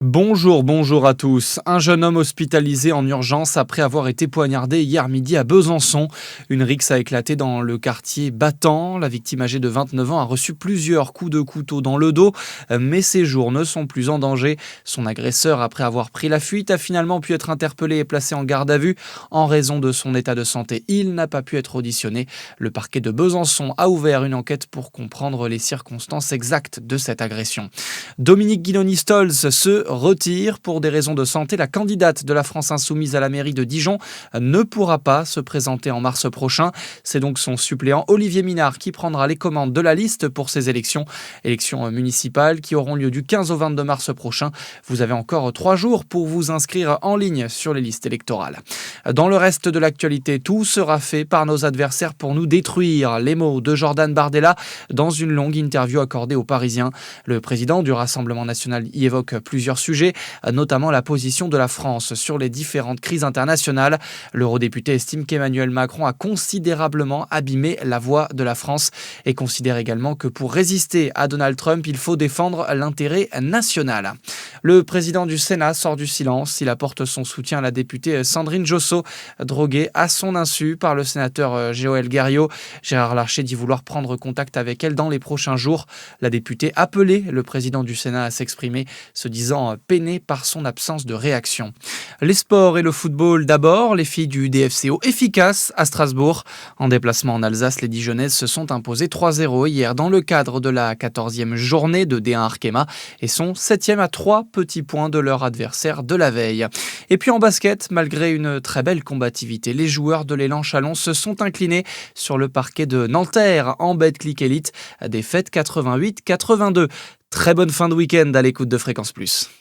Bonjour à tous. Un jeune homme hospitalisé en urgence après avoir été poignardé hier midi à Besançon. Une rixe a éclaté dans le quartier Battant. La victime âgée de 29 ans a reçu plusieurs coups de couteau dans le dos, mais ses jours ne sont plus en danger. Son agresseur, après avoir pris la fuite, a finalement pu être interpellé et placé en garde à vue. En raison de son état de santé, il n'a pas pu être auditionné. Le parquet de Besançon a ouvert une enquête pour comprendre les circonstances exactes de cette agression. Dominique Guilloni-Stolz se retire pour des raisons de santé. La candidate de la France insoumise à la mairie de Dijon ne pourra pas se présenter en mars prochain. C'est donc son suppléant Olivier Minard qui prendra les commandes de la liste pour ces élections municipales qui auront lieu du 15 au 22 mars prochain. Vous avez encore 3 jours pour vous inscrire en ligne sur les listes électorales. Dans le reste de l'actualité, tout sera fait par nos adversaires pour nous détruire. Les mots de Jordan Bardella dans une longue interview accordée aux Parisiens. Le président du Rassemblement national y évoque plusieurs sujets, notamment la position de la France sur les différentes crises internationales. L'eurodéputé estime qu'Emmanuel Macron a considérablement abîmé la voix de la France et considère également que pour résister à Donald Trump, il faut défendre l'intérêt national. Le président du Sénat sort du silence. Il apporte son soutien à la députée Sandrine Josso, droguée à son insu par le sénateur Joël Guerriau. Gérard Larcher dit vouloir prendre contact avec elle dans les prochains jours. La députée a appelé le président du Sénat à s'exprimer, se disant peiné par son absence de réaction. Les sports et le football d'abord. Les filles du DFCO efficaces à Strasbourg. En déplacement en Alsace, les Dijonnaises se sont imposées 3-0 hier dans le cadre de la 14e journée de D1 Arkema et sont 7e à 3 petits points de leur adversaire de la veille. Et puis en basket, malgré une très belle combativité, les joueurs de l'élan Chalon se sont inclinés sur le parquet de Nanterre en Betclic Elite. Défaite 88-82. Très bonne fin de week-end à l'écoute de Fréquence Plus.